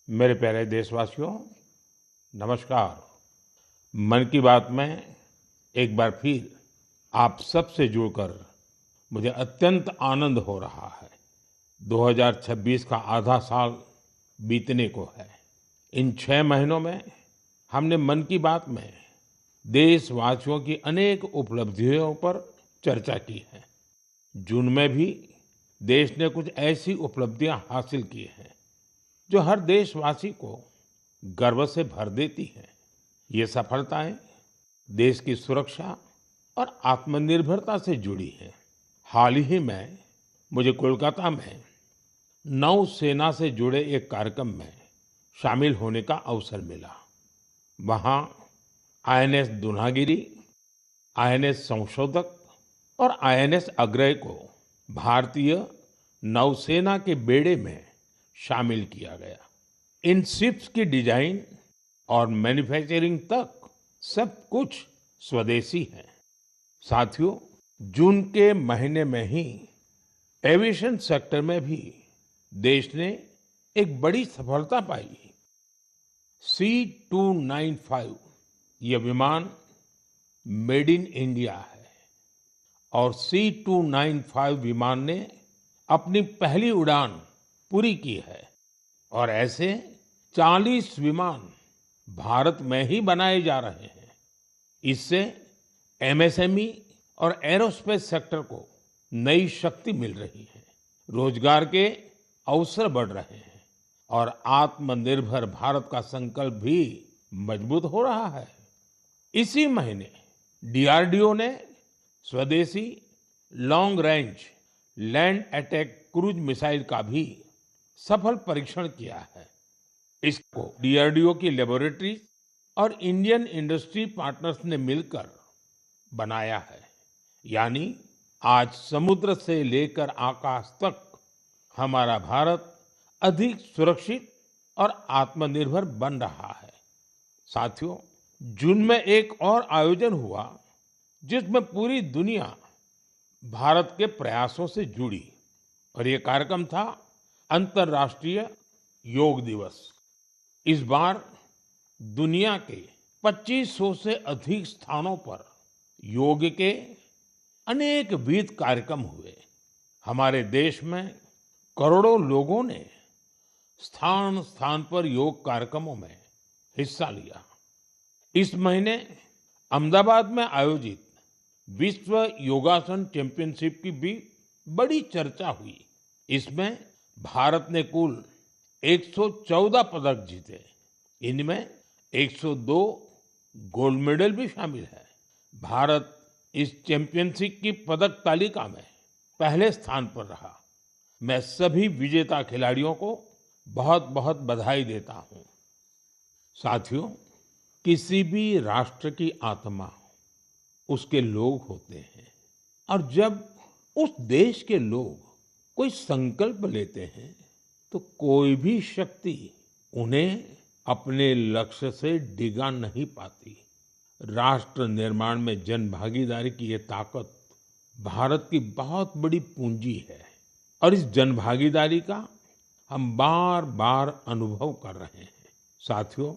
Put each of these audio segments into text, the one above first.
मेरे प्यारे देशवासियों, नमस्कार। मन की बात में एक बार फिर आप सबसे जुड़कर मुझे अत्यंत आनंद हो रहा है। 2026 का आधा साल बीतने को है। इन 6 महीनों में हमने मन की बात में देशवासियों की अनेक उपलब्धियों पर चर्चा की है। जून में भी देश ने कुछ ऐसी उपलब्धियां हासिल की हैं जो हर देशवासी को गर्व से भर देती हैं। ये सफलताएं देश की सुरक्षा और आत्मनिर्भरता से जुड़ी हैं। हाल ही में मुझे कोलकाता में नौसेना से जुड़े एक कार्यक्रम में शामिल होने का अवसर मिला। वहाँ आईएनएस दूनागिरी, आईएनएस संशोधक और आईएनएस अग्रय को भारतीय नौसेना के बेड़े में शामिल किया गया। इन शिप्स की डिजाइन और मैन्युफैक्चरिंग तक सब कुछ स्वदेशी है। साथियों, जून के महीने में ही एविएशन सेक्टर में भी देश ने एक बड़ी सफलता पाई। C295 ये विमान मेड इन इंडिया है और C295 विमान ने अपनी पहली उड़ान पूरी की है और ऐसे 40 विमान भारत में ही बनाए जा रहे हैं। इससे एमएसएमई और एरोस्पेस सेक्टर को नई शक्ति मिल रही है, रोजगार के अवसर बढ़ रहे हैं और आत्मनिर्भर भारत का संकल्प भी मजबूत हो रहा है। इसी महीने डीआरडीओ ने स्वदेशी long range land attack cruise missile का भी सफल परीक्षण किया है। इसको डीआरडीओ की लेबोरेटरीज और इंडियन इंडस्ट्री पार्टनर्स ने मिलकर बनाया है। यानी आज समुद्र से लेकर आकाश तक हमारा भारत अधिक सुरक्षित और आत्मनिर्भर बन रहा है। साथियों, जून में एक और आयोजन हुआ जिसमें पूरी दुनिया भारत के प्रयासों से जुड़ी और ये कार्यक्रम था अंतर्राष्ट्रीय योग दिवस। इस बार दुनिया के 2500 से अधिक स्थानों पर योग के अनेक विविध कार्यक्रम हुए। हमारे देश में करोड़ों लोगों ने स्थान स्थान पर योग कार्यक्रमों में हिस्सा लिया। इस महीने अहमदाबाद में आयोजित विश्व योगासन चैंपियनशिप की भी बड़ी चर्चा हुई। इसमें भारत ने कुल 114 पदक जीते। इनमें 102 गोल्ड मेडल भी शामिल है। भारत इस चैंपियनशिप की पदक तालिका में पहले स्थान पर रहा। मैं सभी विजेता खिलाड़ियों को बहुत बहुत बधाई देता हूं। साथियों, किसी भी राष्ट्र की आत्मा उसके लोग होते हैं और जब उस देश के लोग कोई संकल्प लेते हैं तो कोई भी शक्ति उन्हें अपने लक्ष्य से डिगा नहीं पाती। राष्ट्र निर्माण में जन भागीदारी की ये ताकत भारत की बहुत बड़ी पूंजी है और इस जन भागीदारी का हम बार बार अनुभव कर रहे हैं। साथियों,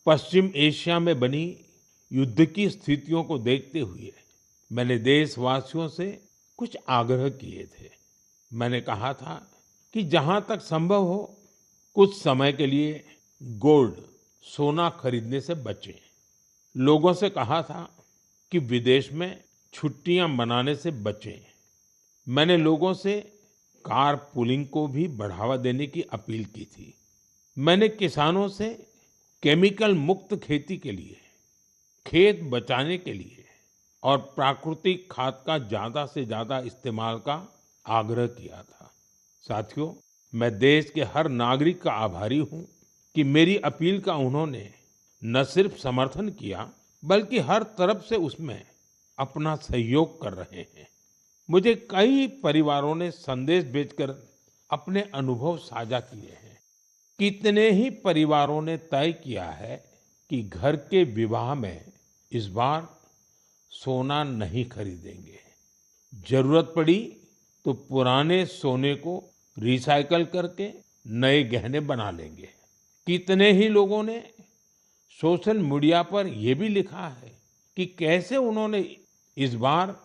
पश्चिम एशिया में बनी युद्ध की स्थितियों को देखते हुए मैंने देशवासियों से कुछ आग्रह किए थे। मैंने कहा था कि जहां तक संभव हो कुछ समय के लिए गोल्ड सोना खरीदने से बचें। लोगों से कहा था कि विदेश में छुट्टियां मनाने से बचें। मैंने लोगों से कार पूलिंग को भी बढ़ावा देने की अपील की थी। मैंने किसानों से केमिकल मुक्त खेती के लिए, खेत बचाने के लिए और प्राकृतिक खाद का ज्यादा से ज्यादा इस्तेमाल का आग्रह किया था। साथियों, मैं देश के हर नागरिक का आभारी हूं कि मेरी अपील का उन्होंने न सिर्फ समर्थन किया बल्कि हर तरफ से उसमें अपना सहयोग कर रहे हैं। मुझे कई परिवारों ने संदेश भेजकर अपने अनुभव साझा किए हैं। कितने ही परिवारों ने तय किया है कि घर के विवाह में इस बार सोना नहीं खरीदेंगे। जरूरत पड़ी तो पुराने सोने को रिसाइकल करके नए गहने बना लेंगे। कितने ही लोगों ने सोशल मीडिया पर ये भी लिखा है कि कैसे उन्होंने इस बार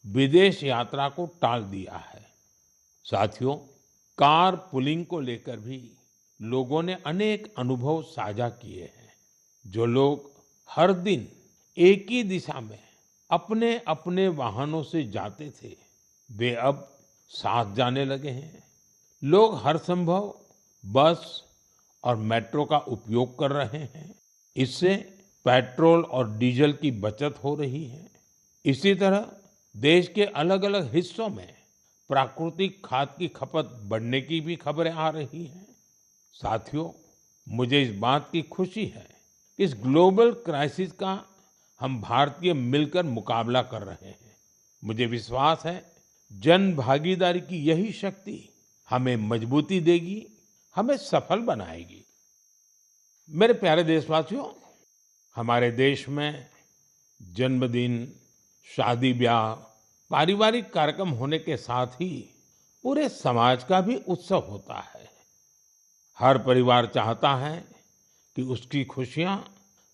विदेश यात्रा को टाल दिया है। साथियों, कार पुलिंग को लेकर भी लोगों ने अनेक अनुभव साझा किए हैं। जो लोग हर दिन एक ही दिशा में अपने अपने वाहनों से जाते थे, वे अब साथ जाने लगे हैं। लोग हर संभव बस और मेट्रो का उपयोग कर रहे हैं। इससे पेट्रोल और डीजल की बचत हो रही है। इसी तरह देश के अलग-अलग हिस्सों में प्राकृतिक खाद की खपत बढ़ने की भी खबरें आ रही हैं। साथियों, मुझे इस बात की खुशी है कि इस ग्लोबल क्राइसिस का हम भारतीय मिलकर मुकाबला कर रहे हैं। मुझे विश्वास है जन भागीदारी की यही शक्ति हमें मजबूती देगी, हमें सफल बनाएगी। मेरे प्यारे देशवासियों, हमारे देश में जन्मदिन, शादी ब्याह, पारिवारिक कार्यक्रम होने के साथ ही पूरे समाज का भी उत्सव होता है। हर परिवार चाहता है कि उसकी खुशियां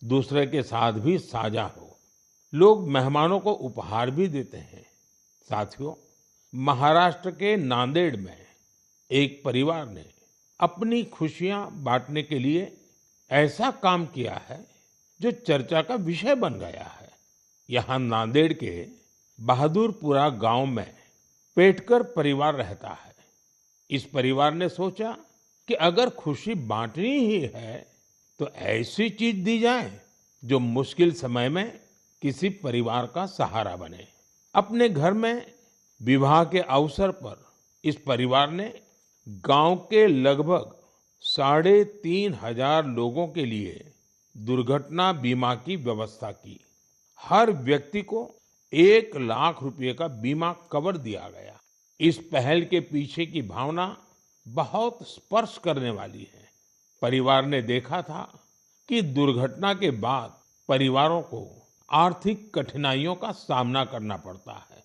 दूसरे के साथ भी साझा हो। लोग मेहमानों को उपहार भी देते हैं। साथियों, महाराष्ट्र के नांदेड़ में एक परिवार ने अपनी खुशियां बांटने के लिए ऐसा काम किया है जो चर्चा का विषय बन गया है। यहाँ नांदेड़ के बहादुरपुरा गांव में पेटकर परिवार रहता है। इस परिवार ने सोचा कि अगर खुशी बांटनी ही है तो ऐसी चीज दी जाए जो मुश्किल समय में किसी परिवार का सहारा बने। अपने घर में विवाह के अवसर पर इस परिवार ने गांव के लगभग 3,500 लोगों के लिए दुर्घटना बीमा की व्यवस्था की। हर व्यक्ति को 1 लाख रुपए का बीमा कवर दिया गया। इस पहल के पीछे की भावना बहुत स्पर्श करने वाली है। परिवार ने देखा था कि दुर्घटना के बाद परिवारों को आर्थिक कठिनाइयों का सामना करना पड़ता है।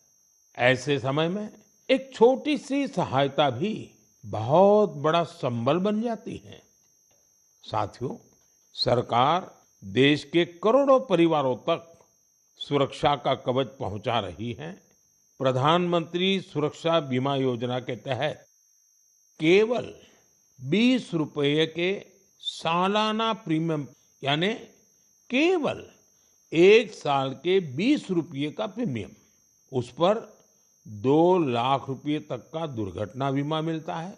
ऐसे समय में एक छोटी सी सहायता भी बहुत बड़ा संबल बन जाती है। साथियों, सरकार देश के करोड़ों परिवारों तक सुरक्षा का कवच पहुंचा रही है। प्रधानमंत्री सुरक्षा बीमा योजना के तहत केवल 20 रुपए के सालाना प्रीमियम, यानी केवल 1 साल के 20 रुपये का प्रीमियम, उस पर 2 लाख रुपए तक का दुर्घटना बीमा मिलता है।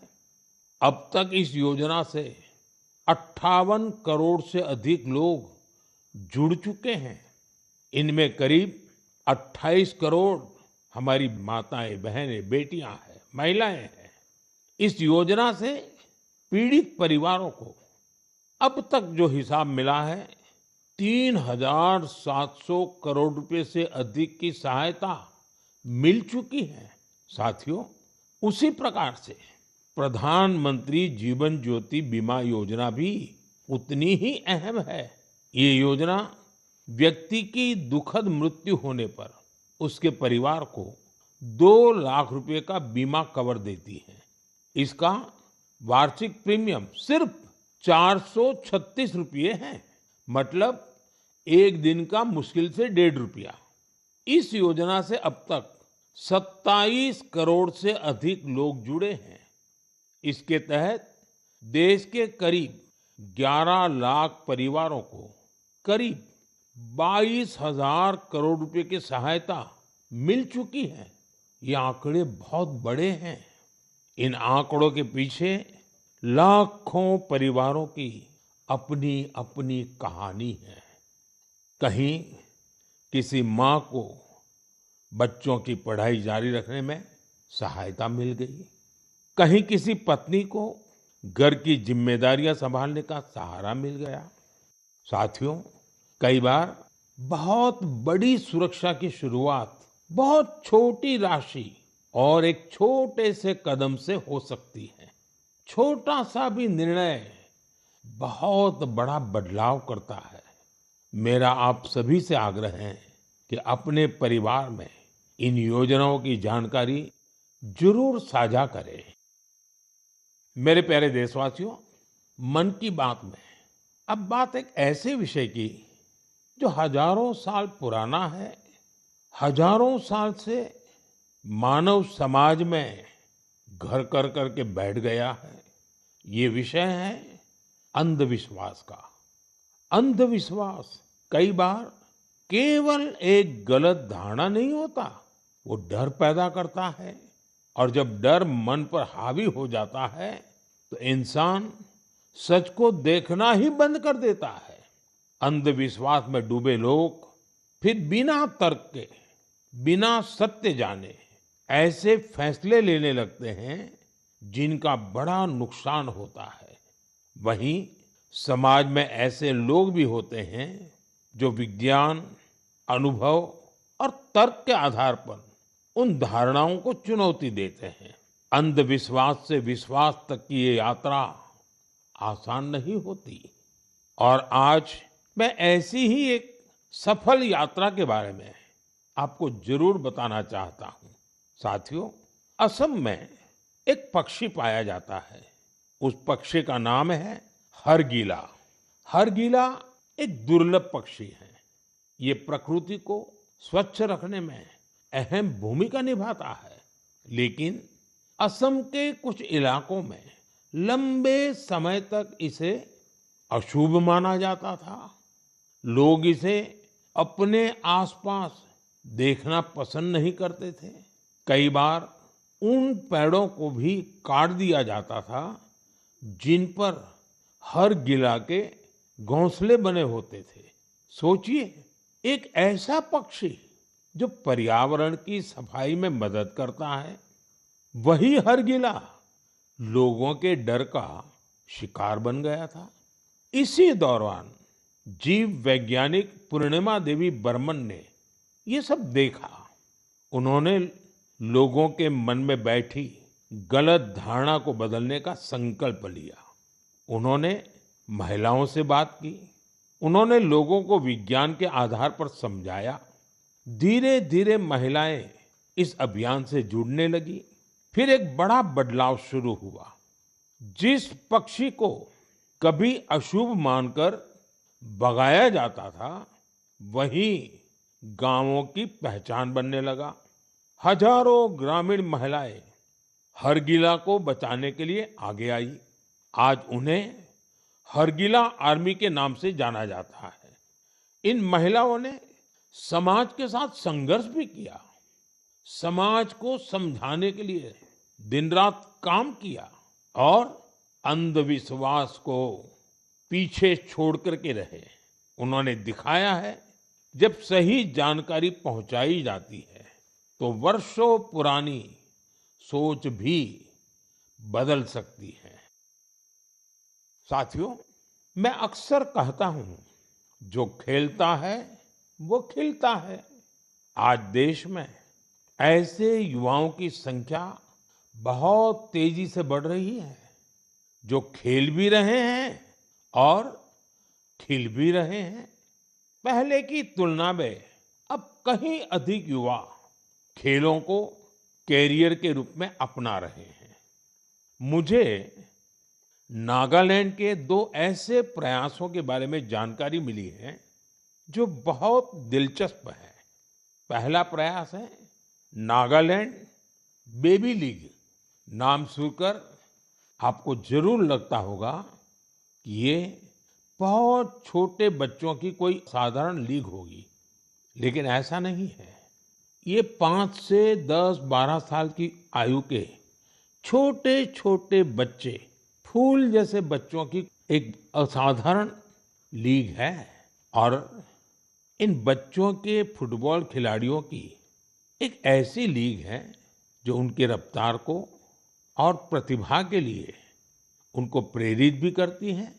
अब तक इस योजना से 58 करोड़ से अधिक लोग जुड़ चुके हैं। इनमें करीब 28 करोड़ हमारी माताएं, बहनें, बेटियां हैं, महिलाएं हैं। इस योजना से पीड़ित परिवारों को अब तक जो हिसाब मिला है, 3,700 करोड़ रुपए से अधिक की सहायता मिल चुकी है। साथियों, उसी प्रकार से प्रधानमंत्री जीवन ज्योति बीमा योजना भी उतनी ही अहम है। ये योजना व्यक्ति की दुखद मृत्यु होने पर उसके परिवार को 2 लाख रुपए का बीमा कवर देती है। इसका वार्षिक प्रीमियम सिर्फ 436 रुपये है, मतलब एक दिन का मुश्किल से 1.5 रुपया। इस योजना से अब तक 27 करोड़ से अधिक लोग जुड़े हैं। इसके तहत देश के करीब 11 लाख परिवारों को करीब 22,000 करोड़ रुपए की सहायता मिल चुकी है। ये आंकड़े बहुत बड़े हैं। इन आंकड़ों के पीछे लाखों परिवारों की अपनी अपनी कहानी है। कहीं किसी माँ को बच्चों की पढ़ाई जारी रखने में सहायता मिल गई, कहीं किसी पत्नी को घर की जिम्मेदारियां संभालने का सहारा मिल गया। साथियों, कई बार बहुत बड़ी सुरक्षा की शुरुआत बहुत छोटी राशि और एक छोटे से कदम से हो सकती है। छोटा सा भी निर्णय बहुत बड़ा बदलाव करता है। मेरा आप सभी से आग्रह है कि अपने परिवार में इन योजनाओं की जानकारी जरूर साझा करें। मेरे प्यारे देशवासियों, मन की बात में अब बात एक ऐसे विषय की जो हजारों साल पुराना है, हजारों साल से मानव समाज में घर कर कर के बैठ गया है। ये विषय है अंधविश्वास का। अंधविश्वास कई बार केवल एक गलत धारणा नहीं होता, वो डर पैदा करता है। और जब डर मन पर हावी हो जाता है तो इंसान सच को देखना ही बंद कर देता है। अंधविश्वास में डूबे लोग फिर बिना तर्क के, बिना सत्य जाने ऐसे फैसले लेने लगते हैं जिनका बड़ा नुकसान होता है। वहीं समाज में ऐसे लोग भी होते हैं जो विज्ञान, अनुभव और तर्क के आधार पर उन धारणाओं को चुनौती देते हैं। अंधविश्वास से विश्वास तक की ये यात्रा आसान नहीं होती। और आज मैं ऐसी ही एक सफल यात्रा के बारे में आपको जरूर बताना चाहता हूं। साथियों, असम में एक पक्षी पाया जाता है। उस पक्षी का नाम है हरगिला। हरगिला एक दुर्लभ पक्षी है। ये प्रकृति को स्वच्छ रखने में अहम भूमिका निभाता है। लेकिन असम के कुछ इलाकों में लंबे समय तक इसे अशुभ माना जाता था। लोग इसे अपने आसपास देखना पसंद नहीं करते थे। कई बार उन पेड़ों को भी काट दिया जाता था जिन पर हर गिला के घोंसले बने होते थे। सोचिए, एक ऐसा पक्षी जो पर्यावरण की सफाई में मदद करता है, वही हर गिला लोगों के डर का शिकार बन गया था। इसी दौरान जीव वैज्ञानिक पूर्णिमा देवी बर्मन ने ये सब देखा। उन्होंने लोगों के मन में बैठी गलत धारणा को बदलने का संकल्प लिया। उन्होंने महिलाओं से बात की। उन्होंने लोगों को विज्ञान के आधार पर समझाया। धीरे धीरे महिलाएं इस अभियान से जुड़ने लगी। फिर एक बड़ा बदलाव शुरू हुआ। जिस पक्षी को कभी अशुभ मानकर भगाया जाता था, वही गांवों की पहचान बनने लगा। हजारों ग्रामीण महिलाएं हरगिला को बचाने के लिए आगे आई। आज उन्हें हरगिला आर्मी के नाम से जाना जाता है। इन महिलाओं ने समाज के साथ संघर्ष भी किया। समाज को समझाने के लिए दिन रात काम किया और अंधविश्वास को पीछे छोड़ करके रहे। उन्होंने दिखाया है, जब सही जानकारी पहुंचाई जाती है तो वर्षों पुरानी सोच भी बदल सकती है। साथियों, मैं अक्सर कहता हूं, जो खेलता है वो खिलता है। आज देश में ऐसे युवाओं की संख्या बहुत तेजी से बढ़ रही है, जो खेल भी रहे हैं और खिल भी रहे हैं। पहले की तुलना में अब कहीं अधिक युवा खेलों को कैरियर के रूप में अपना रहे हैं। मुझे नागालैंड के दो ऐसे प्रयासों के बारे में जानकारी मिली है जो बहुत दिलचस्प है। पहला प्रयास है नागालैंड बेबी लीग। नाम सुनकर आपको जरूर लगता होगा कि ये बहुत छोटे बच्चों की कोई साधारण लीग होगी, लेकिन ऐसा नहीं है। ये 5 से 10-12 साल की आयु के छोटे छोटे बच्चे, फूल जैसे बच्चों की एक असाधारण लीग है। और इन बच्चों के फुटबॉल खिलाड़ियों की एक ऐसी लीग है जो उनकी रफ्तार को और प्रतिभा के लिए उनको प्रेरित भी करती है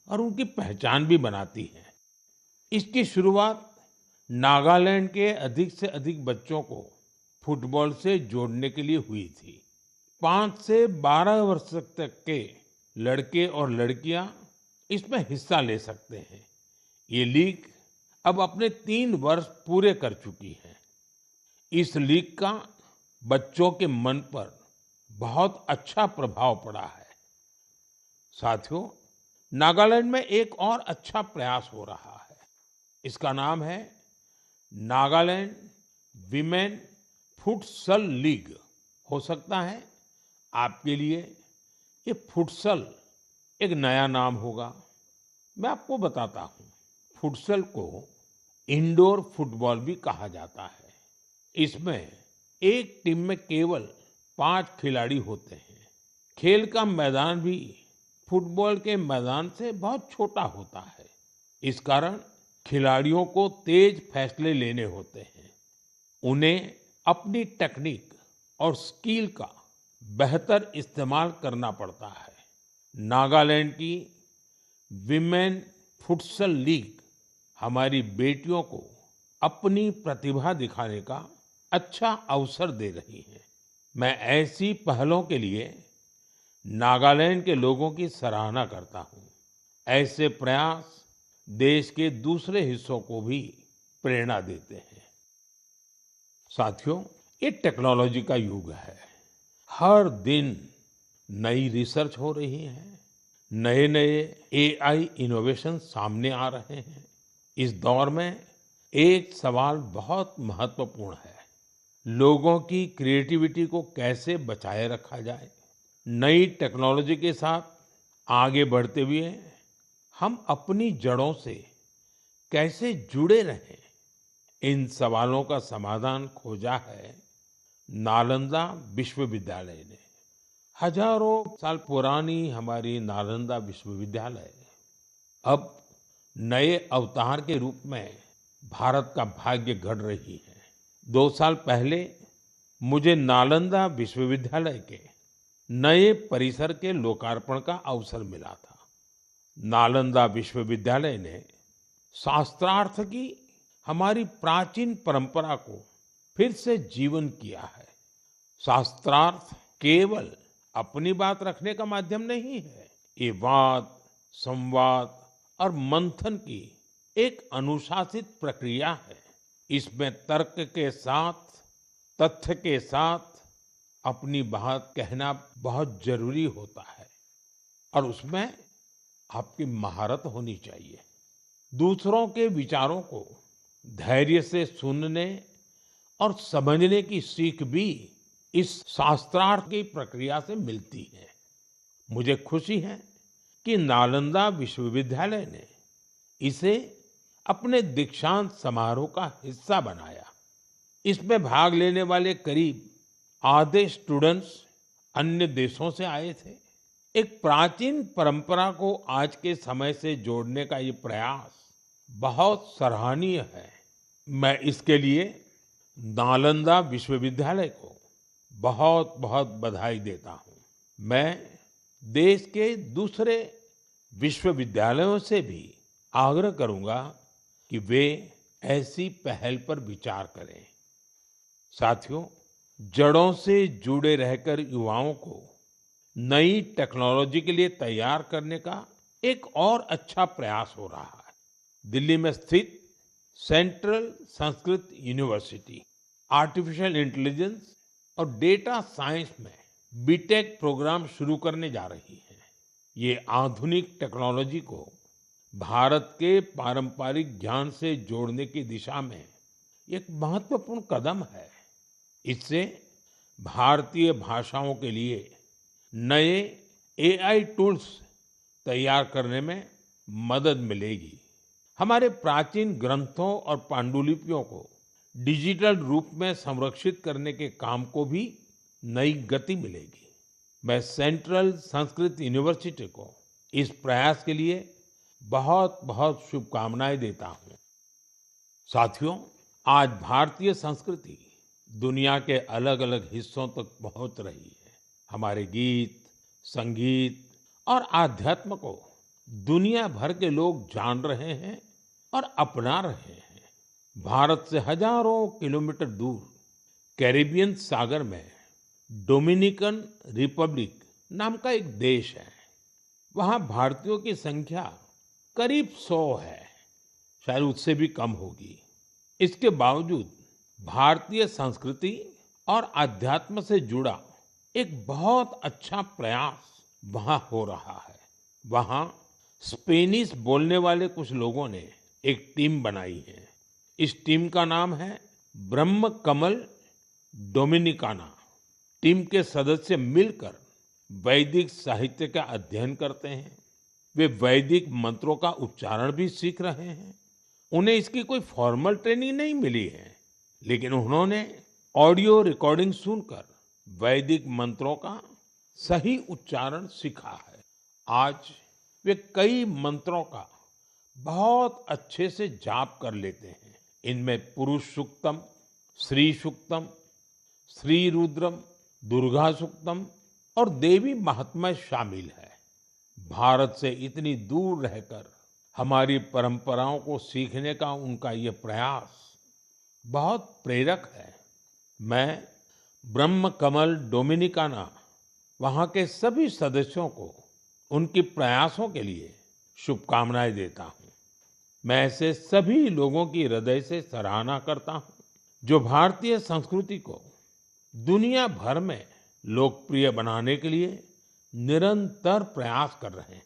और उनकी पहचान भी बनाती है। इसकी शुरुआत नागालैंड के अधिक से अधिक बच्चों को फुटबॉल से जोड़ने के लिए हुई थी। 5 से 12 वर्ष तक के लड़के और लड़कियां इसमें हिस्सा ले सकते हैं। ये लीग अब अपने 3 वर्ष पूरे कर चुकी है। इस लीग का बच्चों के मन पर बहुत अच्छा प्रभाव पड़ा है। साथियों, नागालैंड में एक और अच्छा प्रयास हो रहा है। इसका नाम है नागालैंड विमेन फुटसल लीग। हो सकता है आपके लिए ये फुटसल एक नया नाम होगा। मैं आपको बताता हूँ, फुटसल को इंडोर फुटबॉल भी कहा जाता है। इसमें एक टीम में केवल 5 खिलाड़ी होते हैं। खेल का मैदान भी फुटबॉल के मैदान से बहुत छोटा होता है। इस कारण खिलाड़ियों को तेज फैसले लेने होते हैं। उन्हें अपनी टेक्निक और स्किल का बेहतर इस्तेमाल करना पड़ता है। नागालैंड की विमेन फुटसल लीग हमारी बेटियों को अपनी प्रतिभा दिखाने का अच्छा अवसर दे रही है। मैं ऐसी पहलों के लिए नागालैंड के लोगों की सराहना करता हूँ। ऐसे प्रयास देश के दूसरे हिस्सों को भी प्रेरणा देते हैं। साथियों, ये टेक्नोलॉजी का युग है। हर दिन नई रिसर्च हो रही है, नए नए एआई इनोवेशन सामने आ रहे हैं। इस दौर में एक सवाल बहुत महत्वपूर्ण है, लोगों की क्रिएटिविटी को कैसे बचाए रखा जाए। नई टेक्नोलॉजी के साथ आगे बढ़ते हुए हम अपनी जड़ों से कैसे जुड़े रहें, इन सवालों का समाधान खोजा है नालंदा विश्वविद्यालय ने। हजारों साल पुरानी हमारी नालंदा विश्वविद्यालय अब नए अवतार के रूप में भारत का भाग्य गढ़ रही है। 2 साल पहले मुझे नालंदा विश्वविद्यालय के नए परिसर के लोकार्पण का अवसर मिला था। नालंदा विश्वविद्यालय ने शास्त्रार्थ की हमारी प्राचीन परंपरा को फिर से जीवन किया है। शास्त्रार्थ केवल अपनी बात रखने का माध्यम नहीं है, ये वाद, संवाद और मंथन की एक अनुशासित प्रक्रिया है। इसमें तर्क के साथ, तथ्य के साथ अपनी बात कहना बहुत जरूरी होता है और उसमें आपकी महारत होनी चाहिए। दूसरों के विचारों को धैर्य से सुनने और समझने की सीख भी इस शास्त्रार्थ की प्रक्रिया से मिलती है। मुझे खुशी है कि नालंदा विश्वविद्यालय ने इसे अपने दीक्षांत समारोह का हिस्सा बनाया। इसमें भाग लेने वाले करीब आधे स्टूडेंट्स अन्य देशों से आए थे। एक प्राचीन परंपरा को आज के समय से जोड़ने का ये प्रयास बहुत सराहनीय है। मैं इसके लिए नालंदा विश्वविद्यालय को बहुत बहुत बधाई देता हूँ। मैं देश के दूसरे विश्वविद्यालयों से भी आग्रह करूंगा कि वे ऐसी पहल पर विचार करें। साथियों, जड़ों से जुड़े रहकर युवाओं को नई टेक्नोलॉजी के लिए तैयार करने का एक और अच्छा प्रयास हो रहा है। दिल्ली में स्थित central Sanskrit university artificial intelligence और डेटा साइंस में बीटेक प्रोग्राम शुरू करने जा रही है। ये आधुनिक टेक्नोलॉजी को भारत के पारंपरिक ज्ञान से जोड़ने की दिशा में एक महत्वपूर्ण कदम है। इससे भारतीय भाषाओं के लिए नए एआई टूल्स तैयार करने में मदद मिलेगी। हमारे प्राचीन ग्रंथों और पांडुलिपियों को डिजिटल रूप में संरक्षित करने के काम को भी नई गति मिलेगी। मैं सेंट्रल संस्कृत यूनिवर्सिटी को इस प्रयास के लिए बहुत बहुत शुभकामनाएं देता हूं। साथियों, आज भारतीय संस्कृति दुनिया के अलग अलग हिस्सों तक पहुंच रही है। हमारे गीत, संगीत और आध्यात्म को दुनिया भर के लोग जान रहे हैं और अपना रहे हैं। भारत से हजारों किलोमीटर दूर कैरिबियन सागर में डोमिनिकन रिपब्लिक नाम का एक देश है। वहां भारतीयों की संख्या करीब 100 है, शायद उससे भी कम होगी। इसके बावजूद भारतीय संस्कृति और आध्यात्म से जुड़ा एक बहुत अच्छा प्रयास वहां हो रहा है। वहां स्पेनिश बोलने वाले कुछ लोगों ने एक टीम बनाई है। इस टीम का नाम है ब्रह्म कमल डोमिनिकाना। टीम के सदस्य मिलकर वैदिक साहित्य का अध्ययन करते हैं। वे वैदिक मंत्रों का उच्चारण भी सीख रहे हैं। उन्हें इसकी कोई फॉर्मल ट्रेनिंग नहीं मिली है, लेकिन उन्होंने ऑडियो रिकॉर्डिंग सुनकर वैदिक मंत्रों का सही उच्चारण सीखा है। आज वे कई मंत्रों का बहुत अच्छे से जाप कर लेते हैं। इनमें पुरुष सूक्तम, श्री सूक्तम, श्री रुद्रम, दुर्गा सूक्तम और देवी महात्म्य शामिल है। भारत से इतनी दूर रहकर हमारी परंपराओं को सीखने का उनका ये प्रयास बहुत प्रेरक है। मैं ब्रह्म कमल डोमिनिकाना वहाँ के सभी सदस्यों को उनके प्रयासों के लिए शुभकामनाएं देता हूँ। मैं ऐसे सभी लोगों की हृदय से सराहना करता हूँ जो भारतीय संस्कृति को दुनिया भर में लोकप्रिय बनाने के लिए निरंतर प्रयास कर रहे हैं।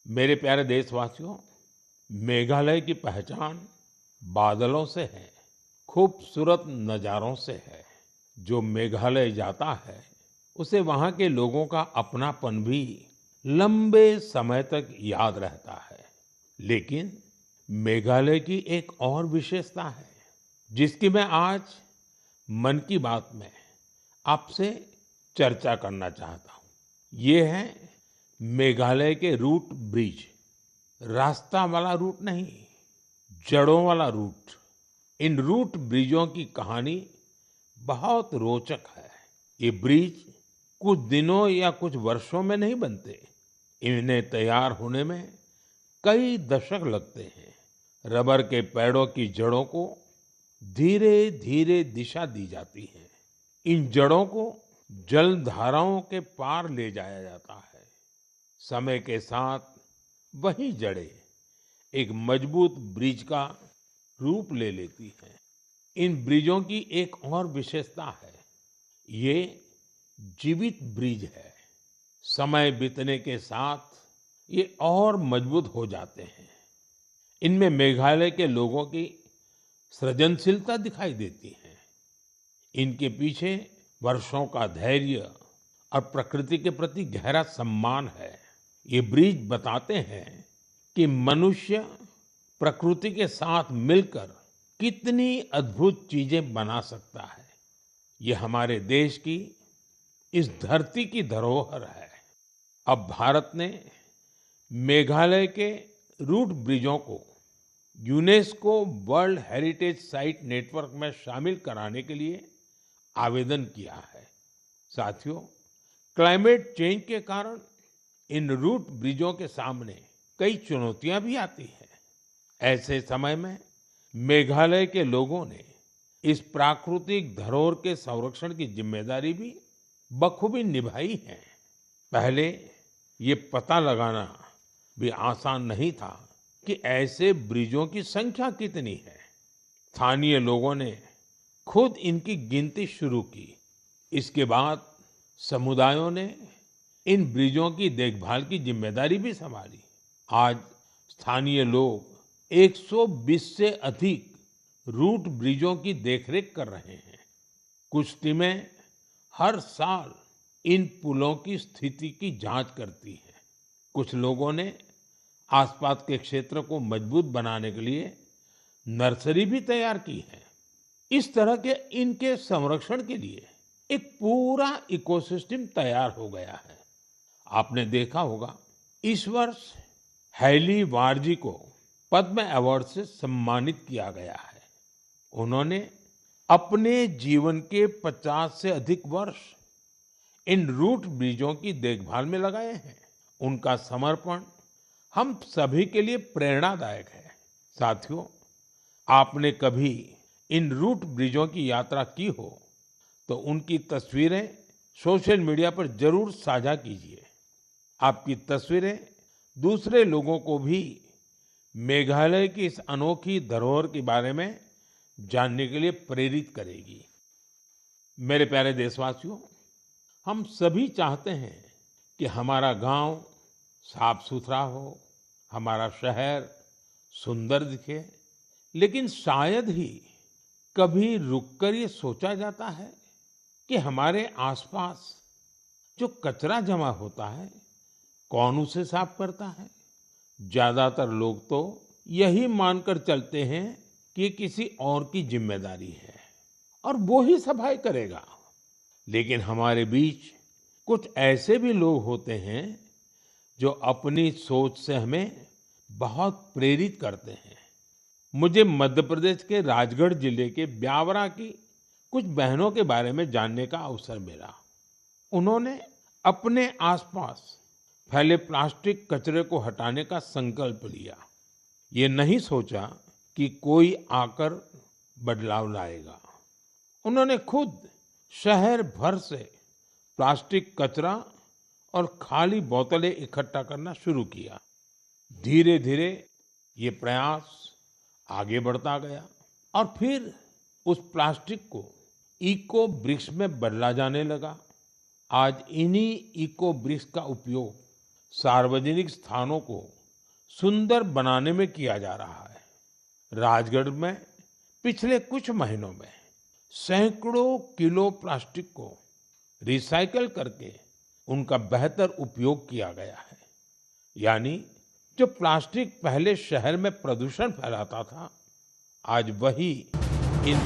मेरे प्यारे देशवासियों, मेघालय की पहचान बादलों से है, खूबसूरत नज़ारों से है। जो मेघालय जाता है उसे वहाँ के लोगों का अपनापन भी लंबे समय तक याद रहता है। लेकिन मेघालय की एक और विशेषता है जिसकी मैं आज मन की बात में आपसे चर्चा करना चाहता हूँ। ये है मेघालय के रूट ब्रिज। रास्ता वाला रूट नहीं, जड़ों वाला रूट। इन रूट ब्रिजों की कहानी बहुत रोचक है। ये ब्रिज कुछ दिनों या कुछ वर्षों में नहीं बनते। इन्हें तैयार होने में कई दशक लगते हैं। रबर के पेड़ों की जड़ों को धीरे धीरे दिशा दी जाती है। इन जड़ों को जल धाराओं के पार ले जाया जाता है। समय के साथ वही जड़ें एक मजबूत ब्रिज का रूप ले लेती हैं। इन ब्रिजों की एक और विशेषता है, ये जीवित ब्रिज है। समय बीतने के साथ ये और मजबूत हो जाते हैं। इनमें मेघालय के लोगों की सृजनशीलता दिखाई देती है। इनके पीछे वर्षों का धैर्य और प्रकृति के प्रति गहरा सम्मान है। ये ब्रिज बताते हैं कि मनुष्य प्रकृति के साथ मिलकर कितनी अद्भुत चीजें बना सकता है। ये हमारे देश की इस धरती की धरोहर है। अब भारत ने मेघालय के रूट ब्रिजों को UNESCO world heritage site network में शामिल कराने के लिए आवेदन किया है। साथियों, क्लाइमेट चेंज के कारण इन रूट ब्रिजों के सामने कई चुनौतियां भी आती हैं। ऐसे समय में मेघालय के लोगों ने इस प्राकृतिक धरोहर के संरक्षण की जिम्मेदारी भी बखूबी निभाई है। पहले ये पता लगाना भी आसान नहीं था कि ऐसे ब्रिजों की संख्या कितनी है। स्थानीय लोगों ने खुद इनकी गिनती शुरू की। इसके बाद समुदायों ने इन ब्रिजों की देखभाल की जिम्मेदारी भी संभाली। आज स्थानीय लोग 120 से अधिक रूट ब्रिजों की देखरेख कर रहे हैं। कुछ टीमें हर साल इन पुलों की स्थिति की जांच करती हैं। कुछ लोगों ने आसपास के क्षेत्र को मजबूत बनाने के लिए नर्सरी भी तैयार की है। इस तरह के इनके संरक्षण के लिए एक पूरा इकोसिस्टम तैयार हो गया है। आपने देखा होगा, इस वर्ष हैली वारजी को पद्म अवार्ड से सम्मानित किया गया है। उन्होंने अपने जीवन के 50 से अधिक वर्ष इन रूट ब्रिजों की देखभाल में लगाए हैं। उनका समर्पण हम सभी के लिए प्रेरणादायक है। साथियों, आपने कभी इन रूट ब्रिजों की यात्रा की हो तो उनकी तस्वीरें सोशल मीडिया पर जरूर साझा कीजिए। आपकी तस्वीरें दूसरे लोगों को भी मेघालय की इस अनोखी धरोहर के बारे में जानने के लिए प्रेरित करेगी। मेरे प्यारे देशवासियों, हम सभी चाहते हैं कि हमारा गांव साफ सुथरा हो, हमारा शहर सुंदर दिखे। लेकिन शायद ही कभी रुककर ये सोचा जाता है कि हमारे आसपास जो कचरा जमा होता है, कौन उसे साफ करता है? ज्यादातर लोग तो यही मानकर चलते हैं कि ये किसी और की जिम्मेदारी है और वो ही सफाई करेगा। लेकिन हमारे बीच कुछ ऐसे भी लोग होते हैं जो अपनी सोच से हमें बहुत प्रेरित करते हैं। मुझे मध्य प्रदेश के राजगढ़ जिले के ब्यावरा की कुछ बहनों के बारे में जानने का अवसर मिला। उन्होंने अपने आसपास फैले प्लास्टिक कचरे को हटाने का संकल्प लिया। ये नहीं सोचा कि कोई आकर बदलाव लाएगा। उन्होंने खुद शहर भर से प्लास्टिक कचरा और खाली बोतलें इकट्ठा करना शुरू किया। धीरे धीरे ये प्रयास आगे बढ़ता गया और फिर उस प्लास्टिक को इको ब्रिक्स में बदला जाने लगा। आज इन्हीं इको ब्रिक्स का उपयोग सार्वजनिक स्थानों को सुंदर बनाने में किया जा रहा है। राजगढ़ में पिछले कुछ महीनों में सैकड़ों किलो प्लास्टिक को रिसाइकल करके उनका बेहतर उपयोग किया गया है। यानी जो प्लास्टिक पहले शहर में प्रदूषण फैलाता था, आज वही इन